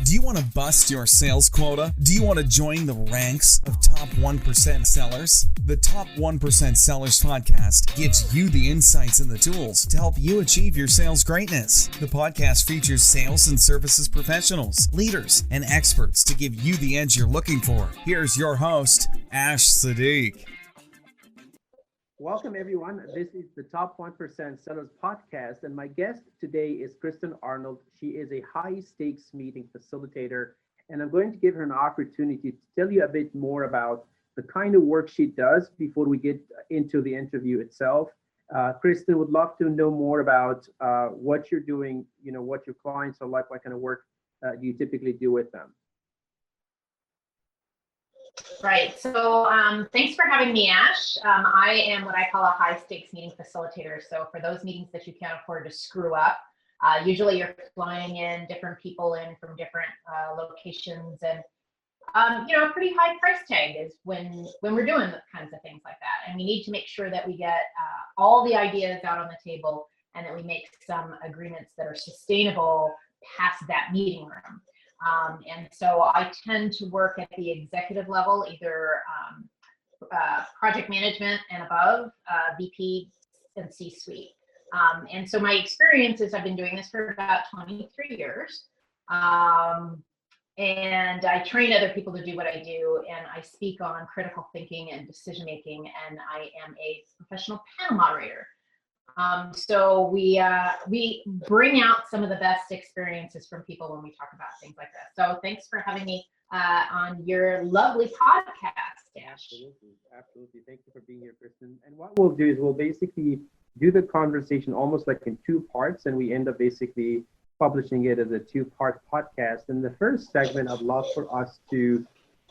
Do you want to bust your sales quota? Do you want to join the ranks of top 1% sellers? The Top 1% Sellers podcast gives you the insights and the tools to help you achieve your sales greatness. The podcast features sales and services professionals, leaders, and experts to give you the edge you're looking for. Here's your host, Ash Sadiq. Welcome, everyone. This is the Top 1% Sellers podcast, and my guest today is Kristin Arnold. She is a high-stakes meeting facilitator, and I'm going to give her an opportunity to tell you a bit more about the kind of work she does before we get into the interview itself. Kristin, would love to know more about what you're doing, what your clients are like, what kind of work do you typically do with them? Right. So thanks for having me, Ash. I am what I call a high stakes meeting facilitator. So for those meetings that you can't afford to screw up, usually you're flying in different people in from different locations, and a pretty high price tag is when we're doing kinds of things like that. And we need to make sure that we get all the ideas out on the table and that we make some agreements that are sustainable past that meeting room. And so I tend to work at the executive level, either project management and above, VP and C-suite. And so my experience is I've been doing this for about 23 years. And I train other people to do what I do, and I speak on critical thinking and decision making, and I am a professional panel moderator. So we bring out some of the best experiences from people when we talk about things like this. So thanks for having me on your lovely podcast, Ash. Absolutely. Thank you for being here, Kristin. And what we'll do is we'll basically do the conversation almost like in two parts, and we end up basically publishing it as a two-part podcast. In the first segment, I'd love for us to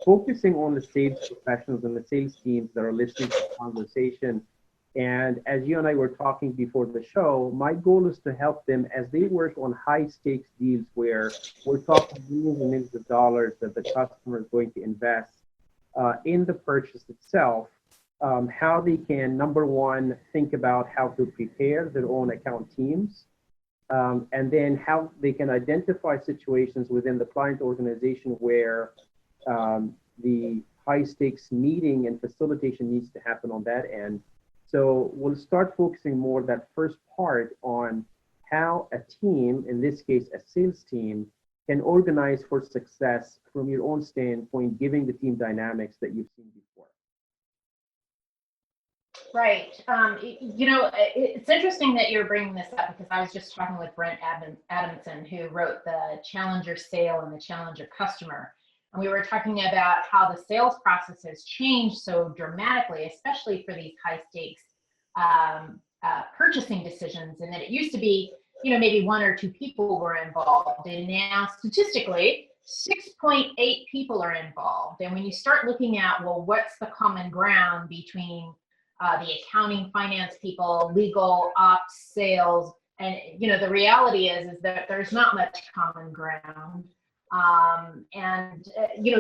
focusing on the sales professionals and the sales teams that are listening to the conversation. And as you and I were talking before the show, my goal is to help them as they work on high stakes deals where we're talking millions and millions of dollars that the customer is going to invest in the purchase itself, how they can, number one, think about how to prepare their own account teams, and then how they can identify situations within the client organization where the high stakes meeting and facilitation needs to happen on that end. So we'll start focusing more that first part on how a team, in this case, a sales team, can organize for success from your own standpoint, giving the team dynamics that you've seen before. Right. It's interesting that you're bringing this up because I was just talking with Brent Adamson, who wrote the Challenger Sale and the Challenger Customer. And we were talking about how the sales process has changed so dramatically, especially for these high stakes purchasing decisions. And that it used to be, maybe one or two people were involved. And now statistically, 6.8 people are involved. And when you start looking at, well, what's the common ground between the accounting, finance people, legal, ops, sales, and, the reality is that there's not much common ground.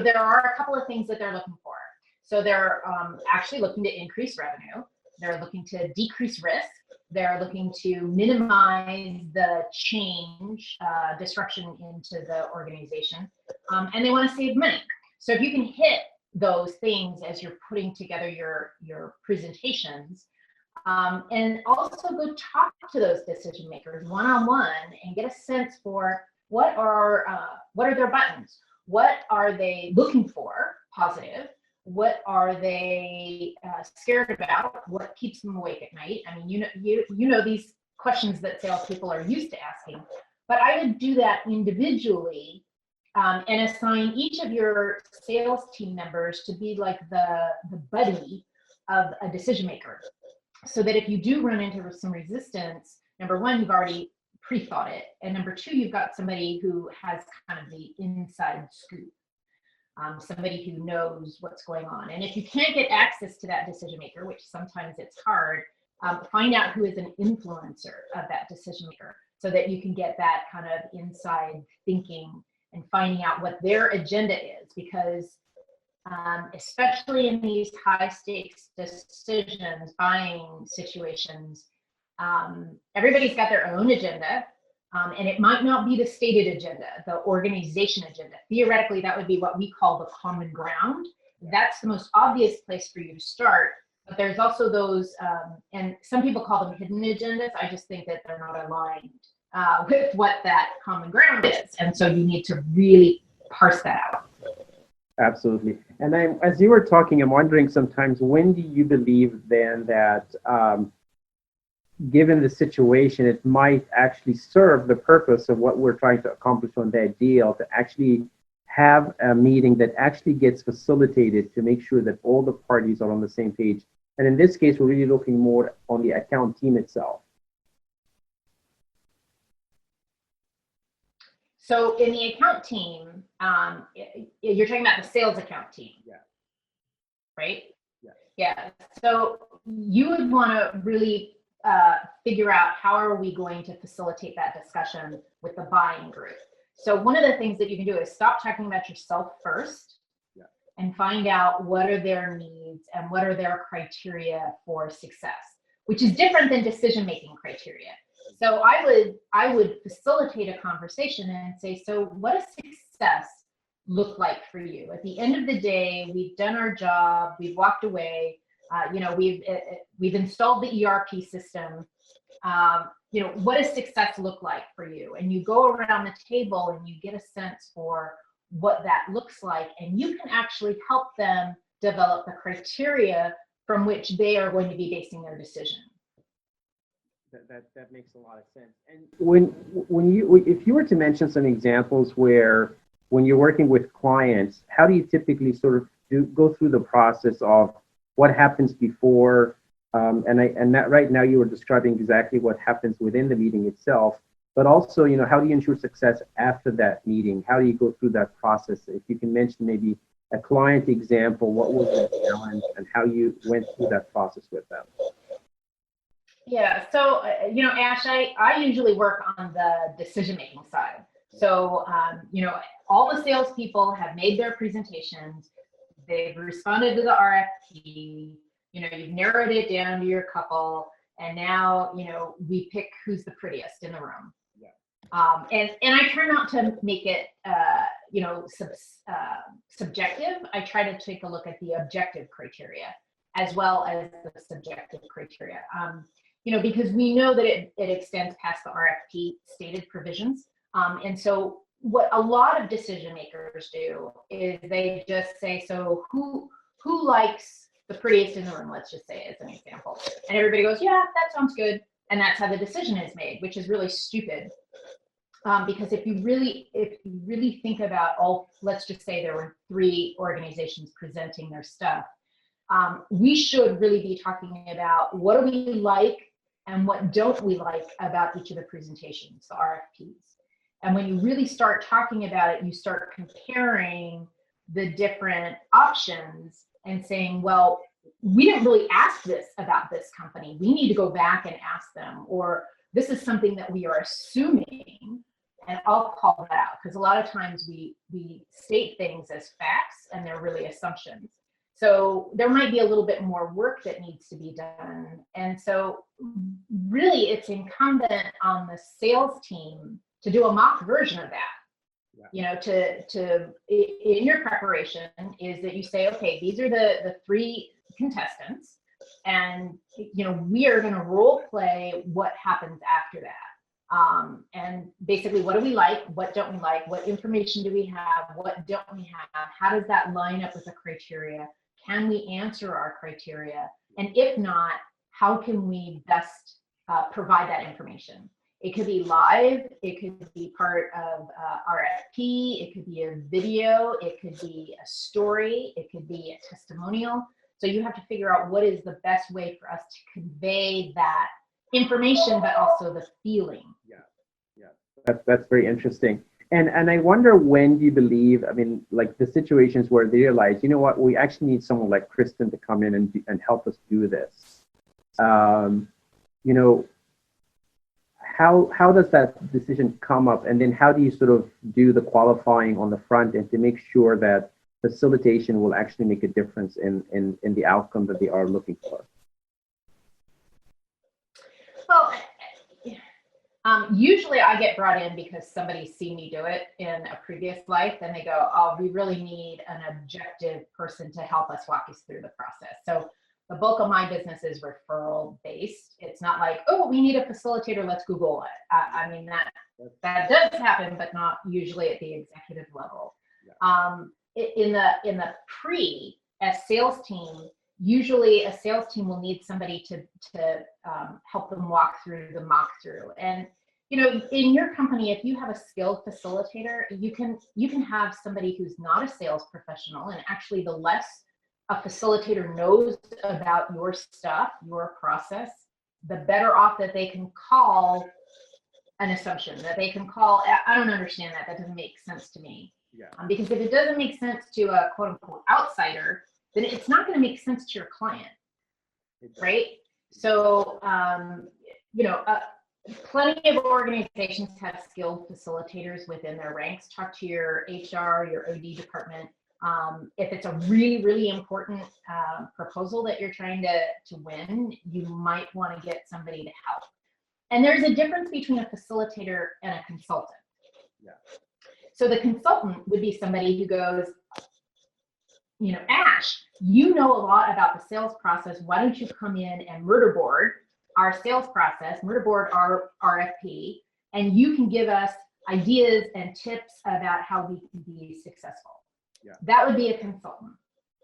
There are a couple of things that they're looking for. So they're actually looking to increase revenue. They're looking to decrease risk. They're looking to minimize the change, disruption into the organization. And they want to save money. So if you can hit those things as you're putting together your presentations, and also go talk to those decision makers one-on-one and get a sense for what are their buttons? What are they looking for, positive? What are they scared about? What keeps them awake at night? I mean, you know these questions that salespeople are used to asking. But I would do that individually and assign each of your sales team members to be like the buddy of a decision maker, so that if you do run into some resistance, number one, you've already pre-thought it, and number two, you've got somebody who has kind of the inside scoop, somebody who knows what's going on. And if you can't get access to that decision maker, which sometimes it's hard, find out who is an influencer of that decision maker so that you can get that kind of inside thinking and finding out what their agenda is, because especially in these high stakes decisions, buying situations, everybody's got their own agenda. And it might not be the stated agenda, the organization agenda. Theoretically, that would be what we call the common ground. That's the most obvious place for you to start. But there's also those, and some people call them hidden agendas. I just think that they're not aligned with what that common ground is. And so you need to really parse that out. Absolutely. And as you were talking, I'm wondering sometimes, when do you believe then that given the situation, it might actually serve the purpose of what we're trying to accomplish on that deal, to actually have a meeting that actually gets facilitated to make sure that all the parties are on the same page? And in this case, we're really looking more on the account team itself. So in the account team, you're talking about the sales account team, right? Yeah. So you would want to really figure out, how are we going to facilitate that discussion with the buying group? So one of the things that you can do is stop talking about yourself first and find out what are their needs and what are their criteria for success, which is different than decision-making criteria. So I would facilitate a conversation and say, so what does success look like for you? At the end of the day, we've done our job, we've walked away, we've installed the ERP system. What does success look like for you? And you go around the table and you get a sense for what that looks like, and you can actually help them develop the criteria from which they are going to be basing their decision. That makes a lot of sense. And if you were to mention some examples where, when you're working with clients, how do you typically sort of go through the process of what happens before? And that right now you were describing exactly what happens within the meeting itself, but also, how do you ensure success after that meeting? How do you go through that process? If you can mention maybe a client example, what was the challenge and how you went through that process with them? Yeah, so, Ash, I usually work on the decision-making side. So, all the salespeople have made their presentations, they've responded to the RFP, you've narrowed it down to your couple, and now, we pick who's the prettiest in the room. And I try not to make it, subjective. I try to take a look at the objective criteria as well as the subjective criteria. Because we know that it extends past the RFP stated provisions. And so what a lot of decision makers do is they just say, so who likes the prettiest in the room, let's just say, as an example. And everybody goes, yeah, that sounds good. And that's how the decision is made, which is really stupid. Because if you really think about let's just say there were 3 organizations presenting their stuff, we should really be talking about what do we like and what don't we like about each of the presentations, the RFPs. And when you really start talking about it, you start comparing the different options and saying, well, we didn't really ask this about this company. We need to go back and ask them, or this is something that we are assuming, and I'll call that out, because a lot of times we state things as facts and they're really assumptions. So there might be a little bit more work that needs to be done. And so really it's incumbent on the sales team to do a mock version of that. In your preparation is that you say, okay, these are the 3 contestants, and we are going to role play what happens after that. And basically, what do we like? What don't we like? What information do we have? What don't we have? How does that line up with the criteria? Can we answer our criteria? And if not, how can we best provide that information? It could be live, it could be part of RFP, it could be a video, it could be a story, it could be a testimonial. So you have to figure out what is the best way for us to convey that information, but also the feeling. That's very interesting. And I wonder, when do you believe, like the situations where they realize, we actually need someone like Kristin to come in and help us do this. How does that decision come up? And then how do you sort of do the qualifying on the front end to make sure that facilitation will actually make a difference in the outcome that they are looking for? Well, Usually I get brought in because somebody's seen me do it in a previous life, and they go, oh, we really need an objective person to help us walk us through the process. So the bulk of my business is referral based. It's not like, oh, we need a facilitator, let's Google it. I mean, that does happen, but not usually at the executive level. Yeah. In the a sales team, usually a sales team will need somebody to help them walk through the mock through. And in your company, if you have a skilled facilitator, you can have somebody who's not a sales professional, and actually the less a facilitator knows about your stuff, your process, the better off that they can call an assumption, that they can call, I don't understand that doesn't make sense to me. Yeah. Because if it doesn't make sense to a quote unquote outsider, then it's not going to make sense to your client, right? So, plenty of organizations have skilled facilitators within their ranks. Talk to your HR, your OD department. If it's a really, really important proposal that you're trying to win, you might want to get somebody to help. And there's a difference between a facilitator and a consultant. Yeah. So the consultant would be somebody who goes, Ash, you know a lot about the sales process. Why don't you come in and murderboard our sales process, murderboard our RFP, and you can give us ideas and tips about how we can be successful. Yeah. That would be a consultant.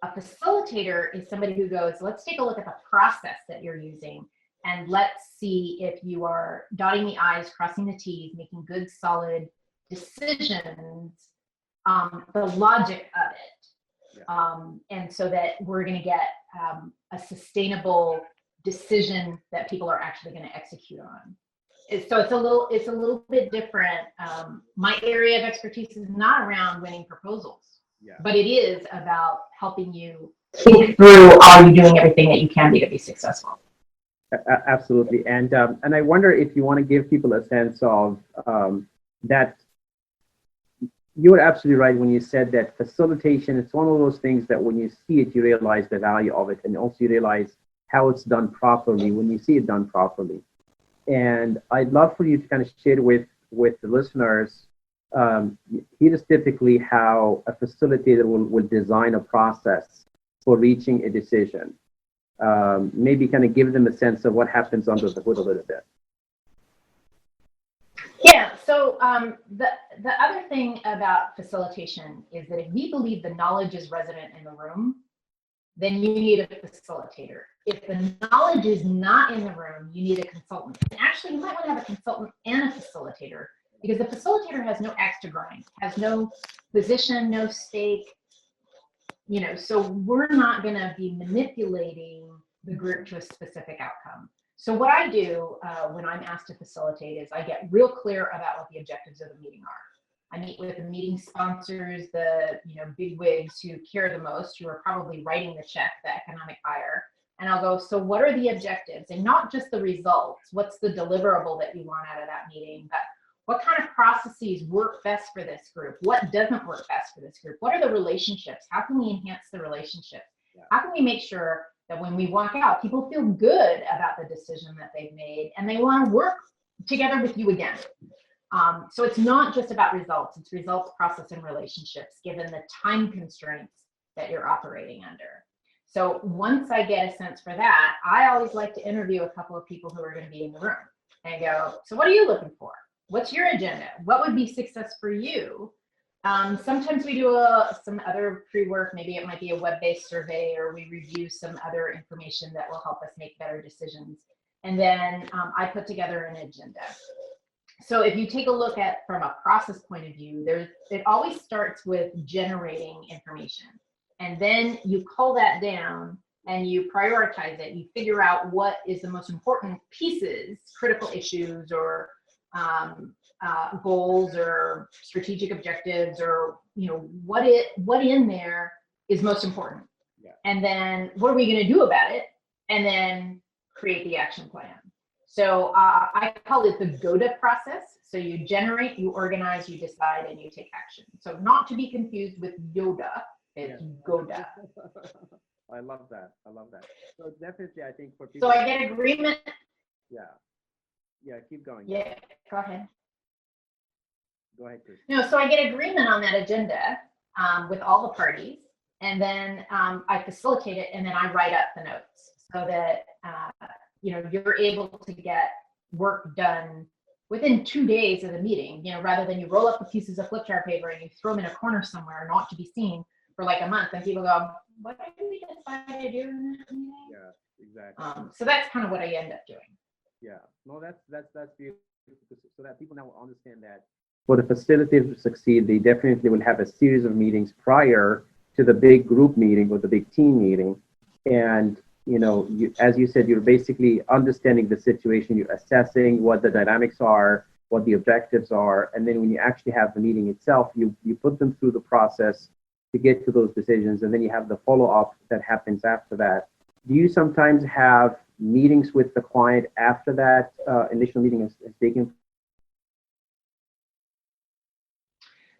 A facilitator is somebody who goes, let's take a look at the process that you're using, and let's see if you are dotting the I's, crossing the T's, making good, solid decisions, the logic of it. Yeah. And so that we're going to get a sustainable decision that people are actually going to execute on. So it's a little bit different. My area of expertise is not around winning proposals, but it is about helping you think through, are you doing everything that you can be to be successful? Absolutely. And I wonder if you want to give people a sense of that. You were absolutely right when you said that facilitation, it's one of those things that when you see it, you realize the value of it, and also you realize how it's done properly when you see it done properly. And I'd love for you to kind of share with the listeners, here's typically how a facilitator will design a process for reaching a decision. Maybe kind of give them a sense of what happens under the hood a little bit. Yeah, so the other thing about facilitation is that if we believe the knowledge is resident in the room, then you need a facilitator. If the knowledge is not in the room, you need a consultant. And actually, you might want to have a consultant and a facilitator, because the facilitator has no axe to grind, has no position, no stake, so we're not going to be manipulating the group to a specific outcome. So what I do when I'm asked to facilitate is I get real clear about what the objectives of the meeting are. I meet with the meeting sponsors, the big wigs who care the most, who are probably writing the check, the economic buyer, and I'll go, so what are the objectives? And not just the results, what's the deliverable that you want out of that meeting, but what kind of processes work best for this group? What doesn't work best for this group? What are the relationships? How can we enhance the relationships? How can we make sure that when we walk out, people feel good about the decision that they've made and they want to work together with you again? So it's not just about results, it's results, process, and relationships, given the time constraints that you're operating under. So once I get a sense for that, I always like to interview a couple of people who are going to be in the room and go, so what are you looking for? What's your agenda? What would be success for you? Sometimes we do some other pre-work. Maybe it might be a web-based survey, or we review some other information that will help us make better decisions. And then I put together an agenda. So if you take a look at from a process point of view, it always starts with generating information. And then you cull that down and you prioritize it. You figure out what is the most important pieces, critical issues, or goals, or strategic objectives, or what in there is most important. Yeah. And then what are we going to do about it? And then create the action plan. So I call it the GODA process. So you generate, you organize, you decide, and you take action. So not to be confused with Yoda, it's GODA. I love that. So definitely, I think for people. So I get agreement. Yeah. Yeah, keep going. Yeah, go ahead. Go ahead, Chris. No, so I get agreement on that agenda with all the parties, and then I facilitate it, and then I write up the notes so that you're able to get work done within 2 days of the meeting. Rather than you roll up the pieces of flip chart paper and you throw them in a corner somewhere, not to be seen for like a month, and people go, "What did we decide to do in that meeting?" Yeah, exactly. So that's kind of what I end up doing. Yeah, no, that's beautiful, so that people now will understand that for the facilitators to succeed, they definitely will have a series of meetings prior to the big group meeting or the big team meeting. And, as you said, you're basically understanding the situation, you're assessing what the dynamics are, what the objectives are, and then when you actually have the meeting itself, you put them through the process to get to those decisions, and then you have the follow-up that happens after that. Do you sometimes have meetings with the client after that initial meeting has taken?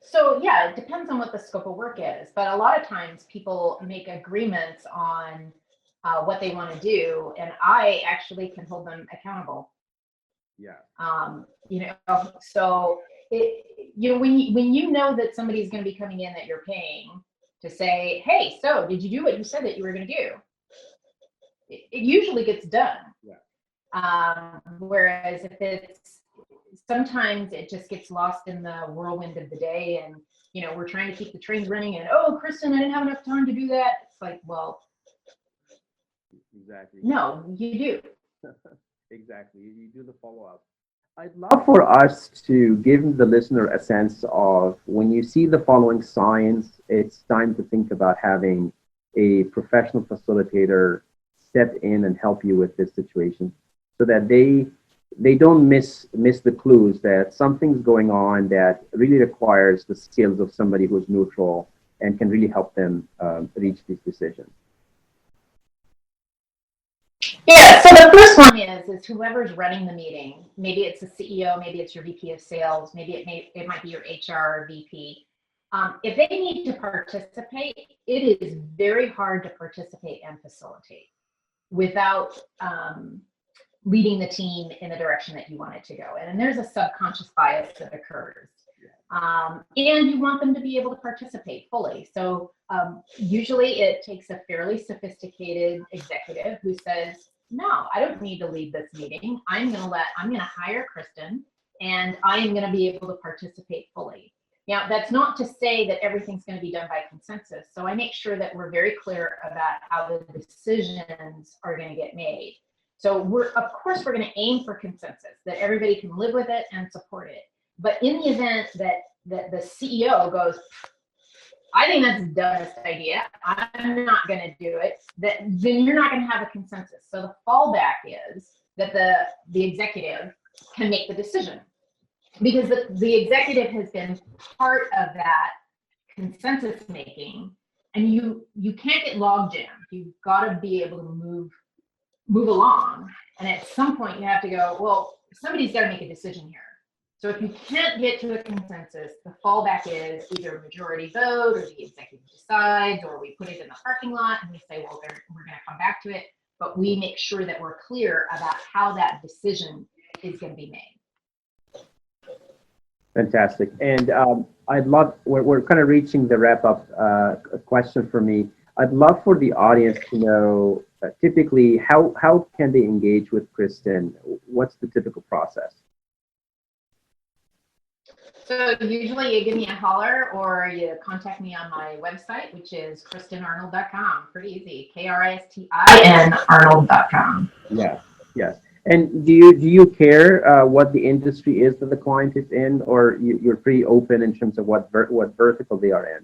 So yeah, it depends on what the scope of work is, but a lot of times people make agreements on what they want to do, and I actually can hold them accountable. Yeah. So when you know that somebody's going to be coming in that you're paying to say, "Hey, so did you do what you said that you were going to do?" It usually gets done. Yeah. Whereas if it's sometimes it just gets lost in the whirlwind of the day, and we're trying to keep the trains running, and oh, Kristin, I didn't have enough time to do that. It's like, well, exactly. No, you do. Exactly. You do the follow-up. I'd love for us to give the listener a sense of when you see the following signs, it's time to think about having a professional facilitator step in and help you with this situation, so that they don't miss the clues that something's going on that really requires the skills of somebody who's neutral and can really help them reach these decisions. Yeah, so the first one is whoever's running the meeting. Maybe it's the CEO, maybe it's your VP of sales, maybe it might be your HR VP. If they need to participate, it is very hard to participate and facilitate without leading the team in the direction that you want it to go. And there's a subconscious bias that occurs. And you want them to be able to participate fully. So usually it takes a fairly sophisticated executive who says, "No, I don't need to lead this meeting. I'm going to hire Kristin, and I am going to be able to participate fully." Now, that's not to say that everything's going to be done by consensus. So I make sure that we're very clear about how the decisions are going to get made. So of course, we're going to aim for consensus, that everybody can live with it and support it. But in the event that the CEO goes, "I think that's the dumbest idea, I'm not going to do it," then you're not going to have a consensus. So the fallback is that the executive can make the decision, because the executive has been part of that consensus making, and you can't get log jammed. You've got to be able to move along, and at some point you have to go, well, somebody's got to make a decision here. So if you can't get to a consensus, the fallback is either a majority vote, or the executive decides, or we put it in the parking lot and we say, well, we're going to come back to it, but we make sure that we're clear about how that decision is going to be made. Fantastic. And I'd love, we're kind of reaching the wrap-up question for me. I'd love for the audience to know, typically, how can they engage with Kristin? What's the typical process? So usually you give me a holler, or you contact me on my website, which is KristinArnold.com. Pretty easy. KRISTIN Arnold.com. Yeah. Yes. And do you care what the industry is that the client is in, or you're pretty open in terms of what vertical they are in?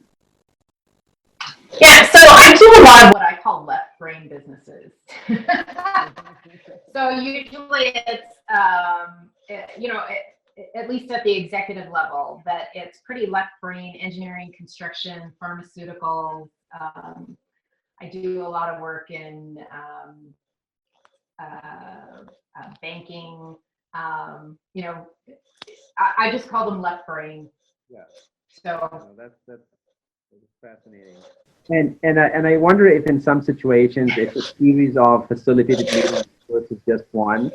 Yeah, so I do a lot of what I call left brain businesses. So usually it's, at least at the executive level, that it's pretty left brain: engineering, construction, pharmaceuticals. I do a lot of work in banking. I just call them left brain. Yeah. So no, that's fascinating. And I wonder if in some situations it's a series of facilitated meetings versus just one.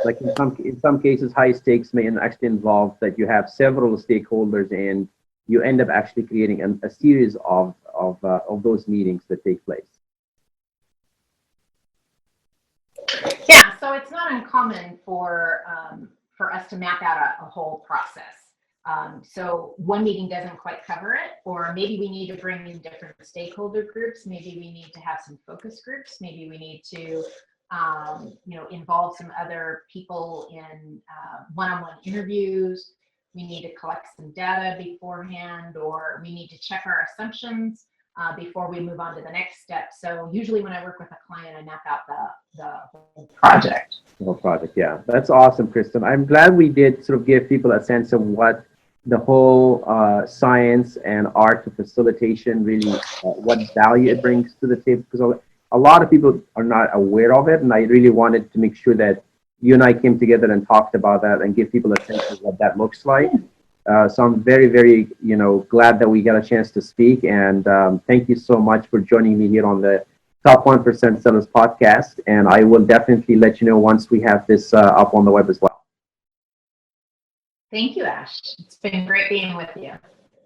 Like in some cases, high stakes may actually involve that you have several stakeholders, and you end up actually creating a series of those meetings that take place. Yeah, so it's not uncommon for us to map out a whole process. So one meeting doesn't quite cover it, or maybe we need to bring in different stakeholder groups. Maybe we need to have some focus groups. Maybe we need to, involve some other people in one-on-one interviews. We need to collect some data beforehand, or we need to check our assumptions before we move on to the next step. So usually when I work with a client, I map out the whole project. The whole project, yeah. That's awesome, Kristin. I'm glad we did sort of give people a sense of what the whole science and art of facilitation really, what value it brings to the table, because a lot of people are not aware of it, and I really wanted to make sure that you and I came together and talked about that and give people a sense of what that looks like. So I'm very, very, glad that we got a chance to speak, and thank you so much for joining me here on the Top 1% Sellers podcast, and I will definitely let you know once we have this up on the web as well. Thank you, Ash. It's been great being with you.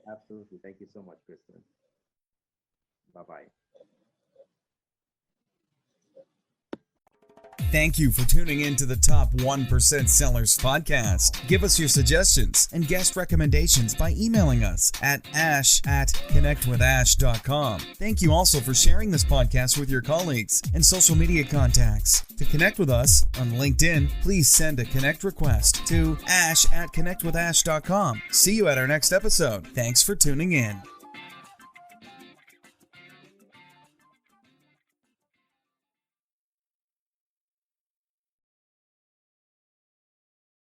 Absolutely. Thank you so much, Kristin. Bye-bye. Thank you for tuning in to the Top 1% Sellers podcast. Give us your suggestions and guest recommendations by emailing us at ash@connectwithash.com. Thank you also for sharing this podcast with your colleagues and social media contacts. To connect with us on LinkedIn, please send a connect request to ash@connectwithash.com. See you at our next episode. Thanks for tuning in.